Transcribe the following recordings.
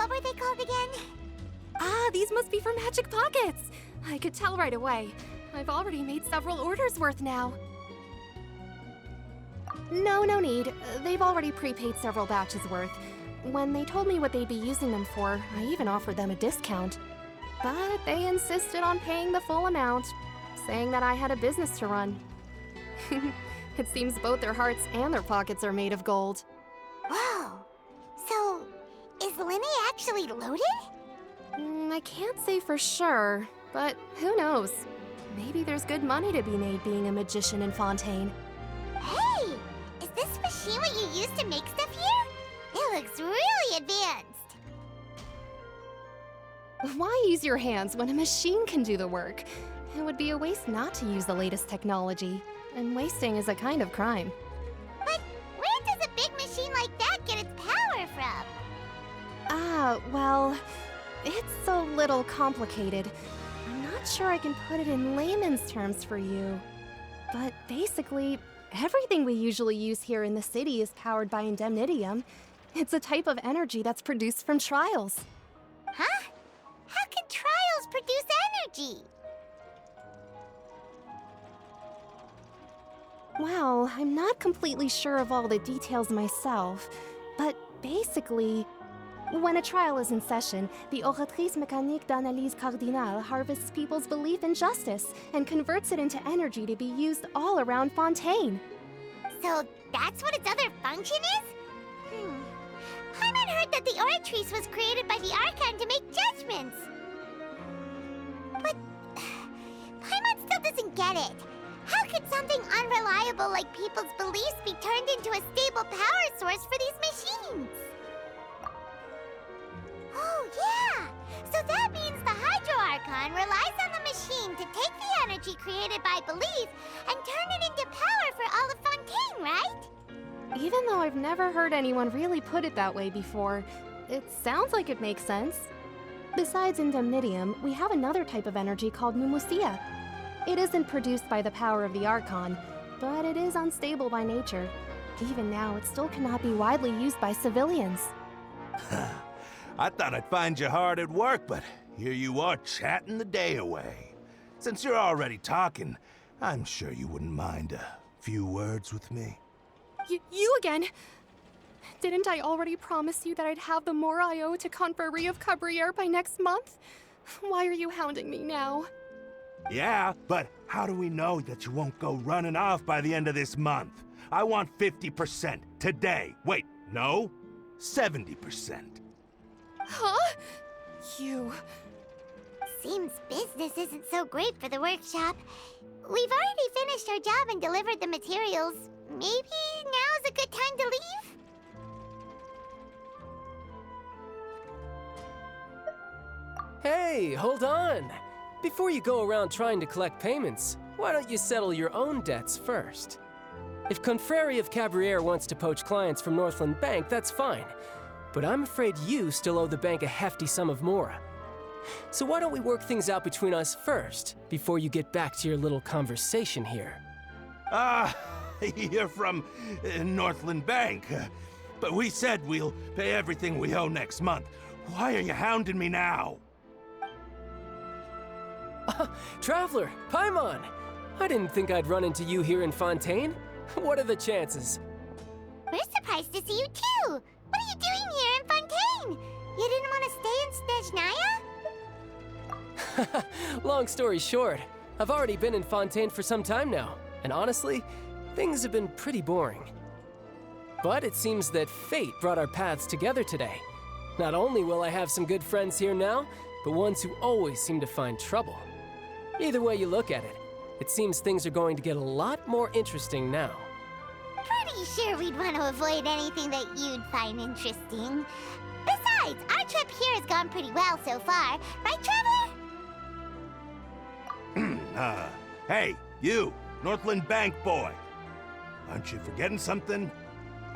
What were they called again? Ah, these must be for magic pockets! I could tell right away. I've already made several orders worth now. No need. They've already prepaid several batches worth. When they told me what they'd be using them for, I even offered them a discount. But they insisted on paying the full amount, saying that I had a business to run. It seems both their hearts and their pockets are made of gold. Whoa! So, is Linny actually loaded? I can't say for sure, but who knows? Maybe there's good money to be made being a magician in Fontaine. Hey! Is this machine what you use to make stuff here? It looks really advanced. Why use your hands when a machine can do the work? It would be a waste not to use the latest technology, and wasting is a kind of crime. But where does a big machine like that get its power from? Well, it's a little complicated. I'm not sure I can put it in layman's terms for you. But basically, everything we usually use here in the city is powered by indemnitium. It's a type of energy that's produced from trials. Huh? How can trials produce energy? Well, I'm not completely sure of all the details myself, but basically, when a trial is in session, the Oratrice Mécanique d'Analyse Cardinale harvests people's belief in justice and converts it into energy to be used all around Fontaine. So that's what its other function is? Paimon heard that the Oratrice was created by the Archon to make judgments. But Paimon still doesn't get it. How could something unreliable like people's beliefs be turned into a stable power source for these machines? Oh, yeah! So that means the Hydro Archon relies on the machine to take the energy created by belief and turn it into power for all of Fontaine, right? Even though I've never heard anyone really put it that way before, it sounds like it makes sense. Besides indemnitium, we have another type of energy called pneumosia. It isn't produced by the power of the Archon, but it is unstable by nature. Even now, it still cannot be widely used by civilians. I thought I'd find you hard at work, but here you are chatting the day away. Since you're already talking, I'm sure you wouldn't mind a few words with me. You again? Didn't I already promise you that I'd have the more I owe to Confrérie of Cabriere by next month? Why are you hounding me now? Yeah, but how do we know that you won't go running off by the end of this month? I want 50% today. Wait, no? 70%. Huh? You... Seems business isn't so great for the workshop. We've already finished our job and delivered the materials. Maybe now's a good time to leave? Hey, hold on! Before you go around trying to collect payments, why don't you settle your own debts first? If Confrérie of Cabriere wants to poach clients from Northland Bank, that's fine. But I'm afraid you still owe the bank a hefty sum of mora. So why don't we work things out between us first, before you get back to your little conversation here? You're from Northland Bank. But we said we'll pay everything we owe next month. Why are you hounding me now? Traveler, Paimon! I didn't think I'd run into you here in Fontaine. What are the chances? We're surprised to see you too! What are you doing here in Fontaine? You didn't want to stay in Snezhnaya? Long story short, I've already been in Fontaine for some time now, and honestly, things have been pretty boring. But it seems that fate brought our paths together today. Not only will I have some good friends here now, but ones who always seem to find trouble. Either way you look at it, it seems things are going to get a lot more interesting now. Pretty sure we'd want to avoid anything that you'd find interesting. Besides, our trip here has gone pretty well so far, right, Traveler? Hey, you, Northland Bank boy. Aren't you forgetting something?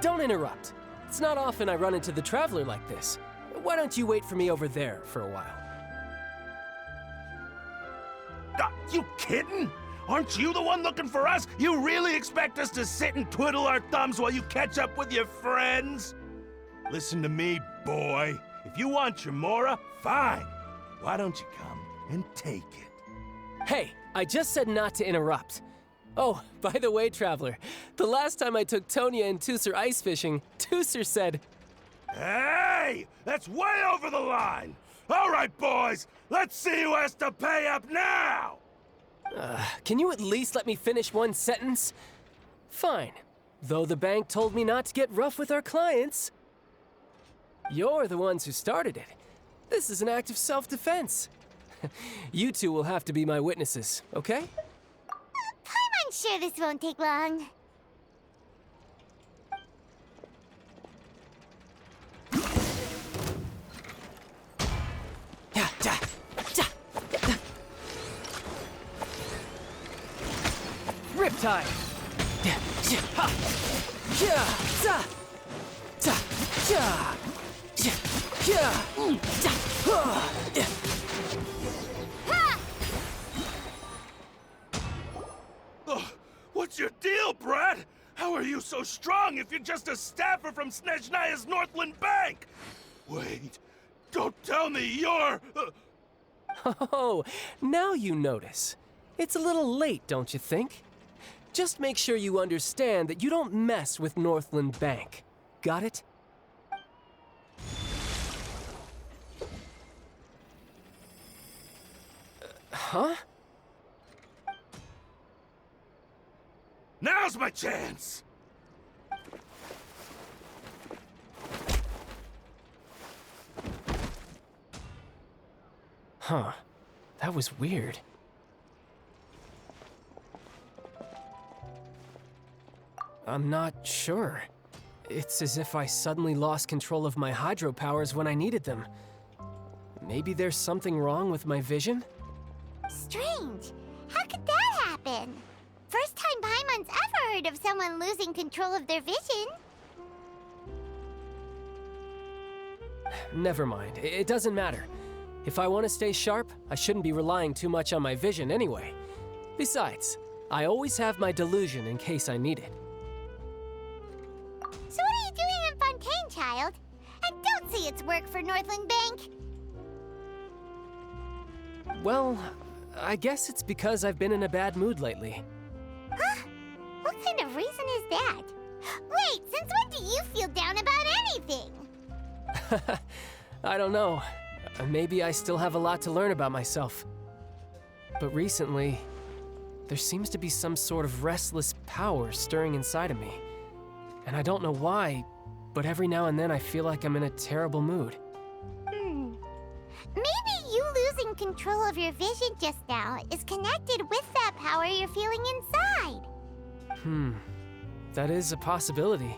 Don't interrupt. It's not often I run into the Traveler like this. Why don't you wait for me over there for a while? You kidding? Aren't you the one looking for us? You really expect us to sit and twiddle our thumbs while you catch up with your friends? Listen to me, boy. If you want your Mora, fine. Why don't you come and take it? Hey, I just said not to interrupt. Oh, by the way, Traveler, the last time I took Tonya and Tusser ice fishing, Tusser said, Hey! That's way over the line! All right, boys, let's see who has to pay up now! can you at least let me finish one sentence? Fine. Though the bank told me not to get rough with our clients. You're the ones who started it. This is an act of self-defense. You two will have to be my witnesses, okay? I'm sure this won't take long. Yeah, ja, ja. Riptide. Yeah, yeah, ha. Yeah, za. Ta, yeah. Yeah, yeah. Ja, ha. Yeah. Ugh, what's your deal, Brad? How are you so strong if you're just a staffer from Snezhnaya's Northland Bank? Wait, don't tell me you're... Oh, now you notice. It's a little late, don't you think? Just make sure you understand that you don't mess with Northland Bank. Got it? Huh? Now's my chance! Huh. That was weird. I'm not sure. It's as if I suddenly lost control of my hydro powers when I needed them. Maybe there's something wrong with my vision? Strange. How could that happen? First time Paimon's ever heard of someone losing control of their vision. Never mind. It doesn't matter. If I want to stay sharp, I shouldn't be relying too much on my vision anyway. Besides, I always have my delusion in case I need it. So what are you doing in Fontaine, child? And don't say it's work for Northland Bank. Well, I guess it's because I've been in a bad mood lately. Huh? What kind of reason is that? Wait, since when do you feel down about anything? I don't know. Maybe I still have a lot to learn about myself. But recently, there seems to be some sort of restless power stirring inside of me. And I don't know why, but every now and then I feel like I'm in a terrible mood. Maybe you losing control of your vision just now is connected with that power you're feeling inside. That is a possibility.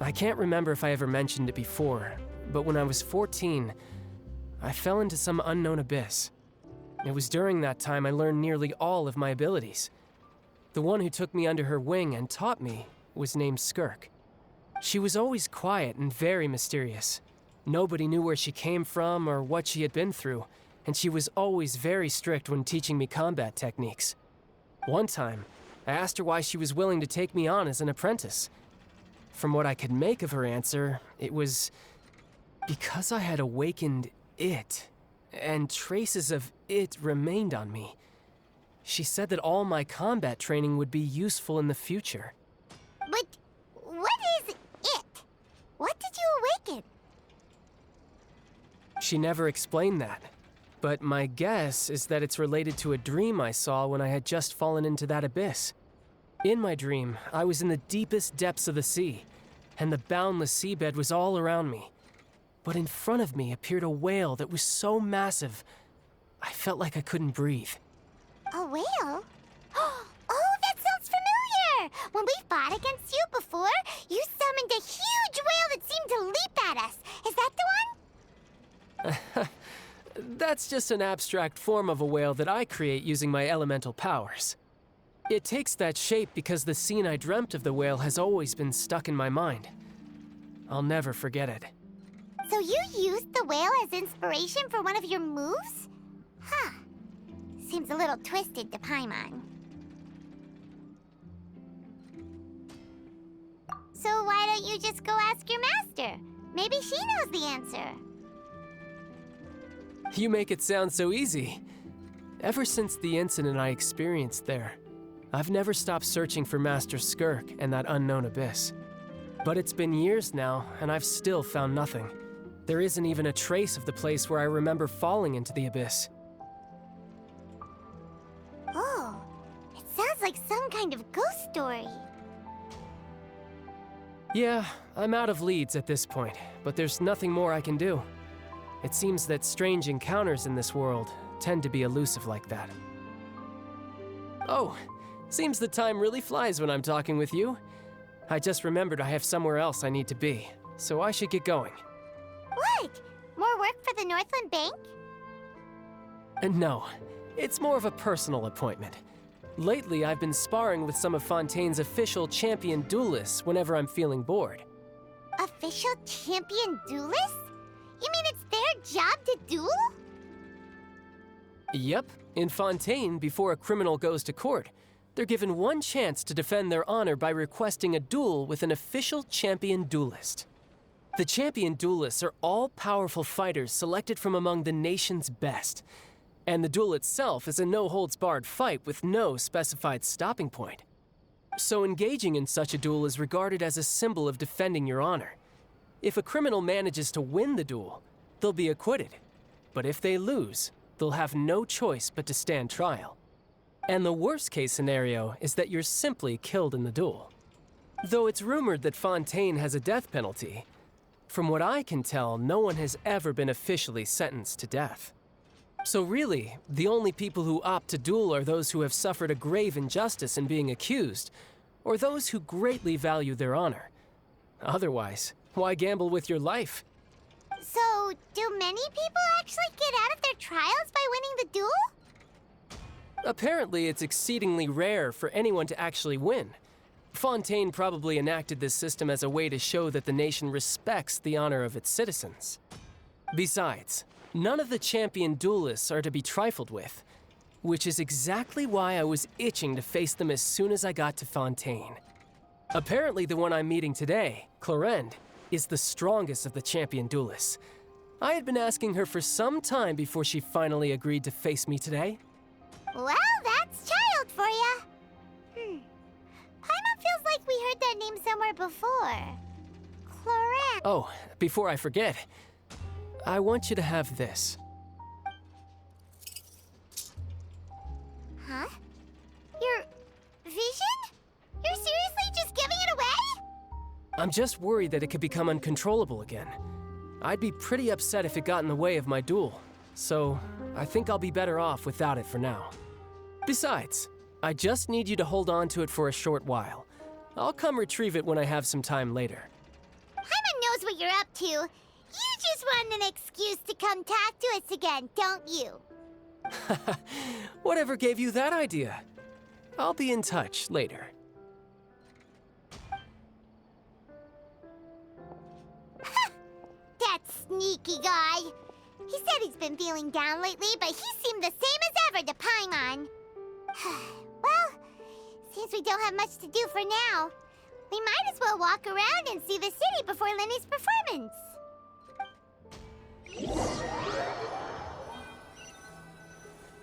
I can't remember if I ever mentioned it before, but when I was 14, I fell into some unknown abyss. It was during that time I learned nearly all of my abilities. The one who took me under her wing and taught me was named Skirk. She was always quiet and very mysterious. Nobody knew where she came from or what she had been through, and she was always very strict when teaching me combat techniques. One time, I asked her why she was willing to take me on as an apprentice. From what I could make of her answer, it was because I had awakened it, and traces of it remained on me. She said that all my combat training would be useful in the future. But what is it? What did you awaken? She never explained that, but my guess is that it's related to a dream I saw when I had just fallen into that abyss. In my dream, I was in the deepest depths of the sea, and the boundless seabed was all around me. But in front of me appeared a whale that was so massive, I felt like I couldn't breathe. A whale? Oh, that sounds familiar! When we fought against you before, you summoned a huge whale that seemed to leap at us. Is that the one? That's just an abstract form of a whale that I create using my elemental powers. It takes that shape because the scene I dreamt of the whale has always been stuck in my mind. I'll never forget it. So you used the whale as inspiration for one of your moves? Huh. Seems a little twisted to Paimon. So why don't you just go ask your master? Maybe she knows the answer. You make it sound so easy. Ever since the incident I experienced there, I've never stopped searching for Master Skirk and that unknown abyss. But it's been years now, and I've still found nothing. There isn't even a trace of the place where I remember falling into the abyss. Oh, it sounds like some kind of ghost story. Yeah, I'm out of leads at this point, but there's nothing more I can do. It seems that strange encounters in this world tend to be elusive like that. Oh, seems the time really flies when I'm talking with you. I just remembered I have somewhere else I need to be, so I should get going. What? More work for the Northland Bank? No, it's more of a personal appointment. Lately, I've been sparring with some of Fontaine's official champion duelists whenever I'm feeling bored. Official champion duelists? You mean it's their job to duel? Yep, in Fontaine, before a criminal goes to court, they're given one chance to defend their honor by requesting a duel with an official champion duelist. The champion duelists are all-powerful fighters selected from among the nation's best, and the duel itself is a no-holds-barred fight with no specified stopping point. So engaging in such a duel is regarded as a symbol of defending your honor. If a criminal manages to win the duel, they'll be acquitted. But if they lose, they'll have no choice but to stand trial. And the worst-case scenario is that you're simply killed in the duel. Though it's rumored that Fontaine has a death penalty, from what I can tell, no one has ever been officially sentenced to death. So really, the only people who opt to duel are those who have suffered a grave injustice in being accused, or those who greatly value their honor. Otherwise, why gamble with your life? So, do many people actually get out of their trials by winning the duel? Apparently, it's exceedingly rare for anyone to actually win. Fontaine probably enacted this system as a way to show that the nation respects the honor of its citizens. Besides, none of the champion duelists are to be trifled with, which is exactly why I was itching to face them as soon as I got to Fontaine. Apparently, the one I'm meeting today, Clorinde, is the strongest of the champion duelists. I had been asking her for some time before she finally agreed to face me today. Well, that's Childe for ya. Paimon feels like we heard that name somewhere before. Clorinde. Oh, before I forget, I want you to have this. Huh? Your vision? You're seriously just giving it away? I'm just worried that it could become uncontrollable again. I'd be pretty upset if it got in the way of my duel, so I think I'll be better off without it for now. Besides, I just need you to hold on to it for a short while. I'll come retrieve it when I have some time later. Paimon knows what you're up to. You just want an excuse to come talk to us again, don't you? Whatever gave you that idea? I'll be in touch later. That sneaky guy. He said he's been feeling down lately, but he seemed the same as ever to Paimon. Well, since we don't have much to do for now, we might as well walk around and see the city before Lenny's performance.